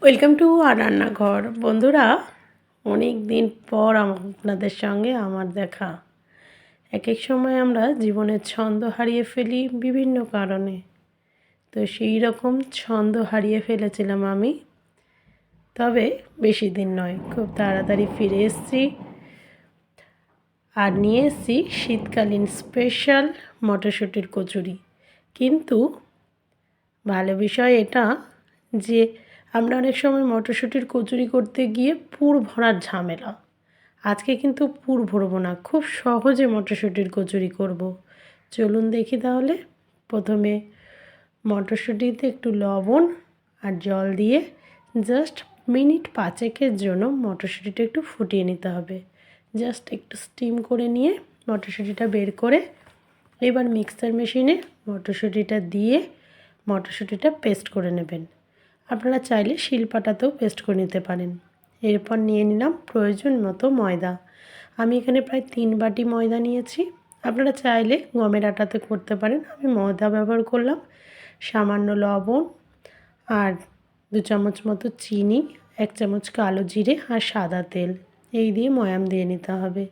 Welcome to আর রান্নাঘর। বন্ধুরা, অনেক দিন পর আপনাদের সঙ্গে আমার দেখা। এক এক সময় আমরা জীবনের ছন্দ হারিয়ে ফেলি বিভিন্ন কারণে। তো সেই রকম ছন্দ হারিয়ে ফেলেছিলাম আমি, তবে বেশি দিন নয়, খুব তাড়াতাড়ি ফিরে এসেছি। আর নিয়ে এসেছি শীতকালীন স্পেশাল মটরশুঁটির কচুরি। কিন্তু ভালো বিষয় এটা যে আমরা অনেক সময় মটরশুঁটির কচুরি করতে গিয়ে পুর ভরার ঝামেলা। আজকে কিন্তু পুর ভরবো না, খুব সহজে মটরশুঁটির কচুরি করব। চলুন দেখি তাহলে। প্রথমে মটরশুঁটিতে একটু লবণ আর জল দিয়ে জাস্ট মিনিট 5-এর জন্য মটরশুঁটিটা একটু ফুটিয়ে নিতে হবে। জাস্ট একটু স্টিম করে নিয়ে মটরশুঁটিটা বের করে এবার মিক্সার মেশিনে মটরশুঁটিটা দিয়ে মটরশুঁটিটা পেস্ট করে নেবেন। আপনারা চাইলে শিলপাটাতেও পেস্ট করে নিতে পারেন। এরপর নিয়ে নিলাম প্রয়োজন মতো ময়দা। আমি এখানে প্রায় 3 বাটি ময়দা নিয়েছি। আপনারা চাইলে গমের আটাতে করতে পারেন, আমি ময়দা ব্যবহার করলাম। সামান্য লবণ আর 2 চামচ মতো চিনি, 1 চামচ কালো জিরে আর সাদা তেল, এই দিয়ে ময়াম দিয়ে নিতে হবে।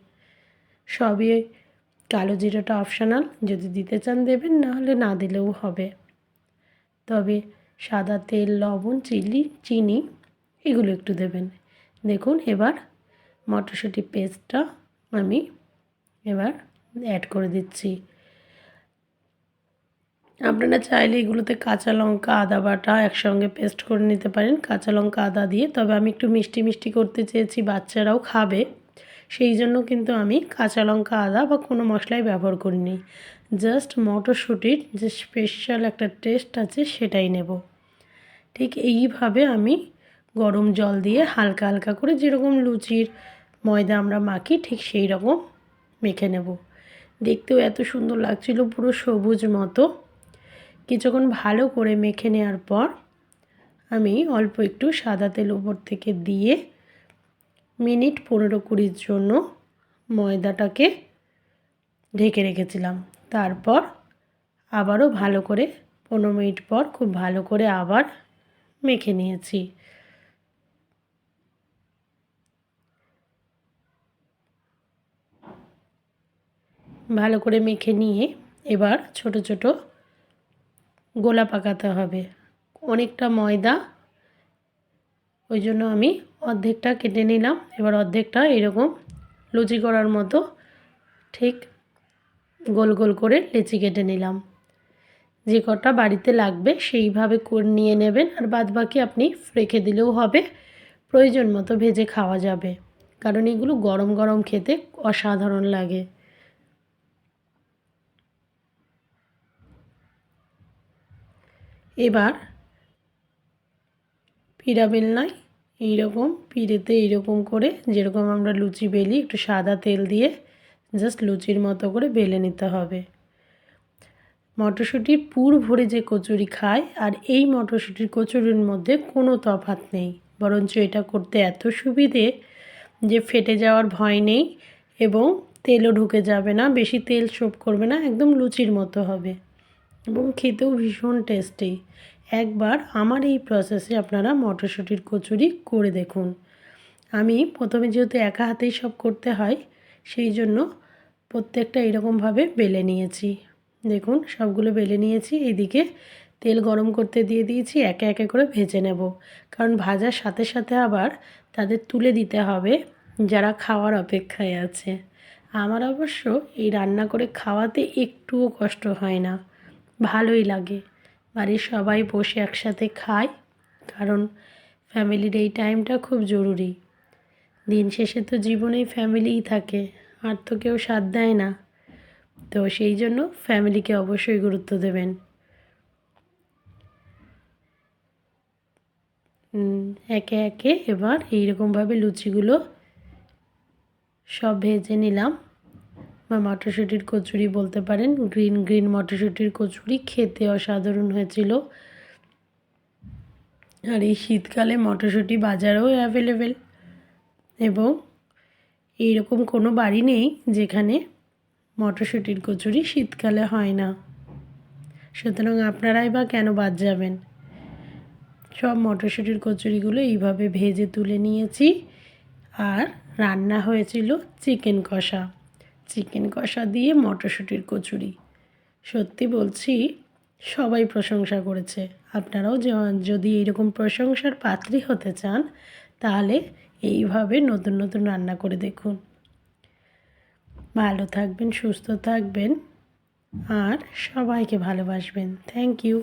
সবই কালো জিরাটা অপশনাল, যদি দিতে চান দেবেন, নাহলে না দিলেও হবে। তবে সাদা তেল, লবণ, চিনি এগুলো একটু দেবেন। দেখুন, এবার মটরশুঁটি পেস্টটা আমি এবার অ্যাড করে দিচ্ছি। আপনারা চাইলে এগুলোতে কাঁচা লঙ্কা, আদা বাটা একসঙ্গে পেস্ট করে নিতে পারেন, কাঁচা লঙ্কা আদা দিয়ে। তবে আমি একটু মিষ্টি মিষ্টি করতে চেয়েছি, বাচ্চারাও খাবে, সেই জন্য কিন্তু আমি কাঁচা লঙ্কা, আদা বা কোনো মশলাই ব্যবহার করিনি। জাস্ট মটরশুঁটির যে স্পেশাল একটা টেস্ট আছে সেটাই নেব। ঠিক এইভাবে আমি গরম জল দিয়ে হালকা হালকা করে, যেরকম লুচির ময়দা আমরা মাখি ঠিক সেই রকম মেখে নেব। দেখতেও এত সুন্দর লাগছিল, পুরো সবুজ মতো। কিছুক্ষণ ভালো করে মেখে নেওয়ার পর আমি অল্প একটু সাদা তেল উপর থেকে দিয়ে মিনিট 15-20 জন্য ময়দাটাকে ঢেকে রেখেছিলাম। তারপর আবারও ভালো করে 15 মিনিট পর খুব ভালো করে আবার মেখে নিয়েছি। ভালো করে মেখে নিয়ে এবার ছোট ছোট গোলা পাকাতে হবে। অনেকটা ময়দা, ওই জন্য আমি অর্ধেকটা কেটে নিলাম। এবার অর্ধেকটা এরকম লুচি করার মতো ঠিক গোল গোল করে লেচি কেটে নিলাম। যে কটা বাড়িতে লাগবে সেইভাবে করে নিয়ে নেবেন, আর বাদবাকি আপনি রেখে দিলেও হবে, প্রয়োজন মতো ভেজে খাওয়া যাবে, কারণ এগুলো গরম গরম খেতে অসাধারণ লাগে। এবার পিঁড়া বেলনায় এইরকম পিঁড়েতে এইরকম করে, যেরকম আমরা লুচি বেলি, একটু সাদা তেল দিয়ে জাস্ট লুচির মতো করে বেলে নিতে হবে। মটরশুঁটির পুর ভরে যে কচুরি খায় আর এই মটরশুঁটির কচুরির মধ্যে কোনো তফাৎ নেই, বরঞ্চ এটা করতে এত সুবিধে যে ফেটে যাওয়ার ভয় নেই এবং তেলও ঢুকে যাবে না, বেশি তেল শোপ করবে না, একদম লুচির মতো হবে এবং খেতেও ভীষণ টেস্টি। একবার আমার এই প্রসেসে আপনারা মটরশুঁটির কচুরি করে দেখুন। আমি প্রথমে যেহেতু একা হাতেই সব করতে হয়, সেই জন্য প্রত্যেকটা এরকমভাবে বেলে নিয়েছি। দেখুন, সবগুলো বেলে নিয়েছি। এইদিকে তেল গরম করতে দিয়ে দিয়েছি, একে একে করে ভেজে নেব, কারণ ভাজার সাথে সাথে আবার তাদের তুলে দিতে হবে যারা খাওয়ার অপেক্ষায় আছে। আমার অবশ্য এই রান্না করে খাওয়াতে একটুও কষ্ট হয় না, ভালোই লাগে। বাড়ির সবাই বসে একসাথে খায়, কারণ ফ্যামিলির এই টাইমটা খুব জরুরি। দিন শেষে তো জীবনেই ফ্যামিলিই থাকে, আর তো কেউ সাথ দেয় না। তো সেই জন্য ফ্যামিলিকে অবশ্যই গুরুত্ব দেবেন। একে একে এবার এইরকমভাবে লুচিগুলো সব ভেজে নিলাম, বা মটরশুঁটির কচুরি বলতে পারেন। গ্রিন গ্রিন মটরশুঁটির কচুরি খেতে অসাধারণ হয়েছিল। আর এই শীতকালে মটরশুঁটি বাজারেও অ্যাভেলেবেল, এবং এইরকম কোনো বাড়ি নেই যেখানে মটরশুঁটির কচুরি শীতকালে হয় না। সুতরাং আপনারাই বা কেন বাদ যাবেন। সব মটরশুঁটির কচুরিগুলো এইভাবে ভেজে তুলে নিয়েছি। আর রান্না হয়েছিল চিকেন কষা। চিকেন কষা দিয়ে মটরশুঁটির কচুরি। সত্যি বলছি, সবাই প্রশংসা করেছে। আপনারাও যদি এইরকম প্রশংসার পাত্রী হতে চান, তাহলে এইভাবে নতুন নতুন রান্না করে দেখুন। ভালো থাকবেন, সুস্থ থাকবেন আর সবাইকে ভালোবাসবেন। Thank you.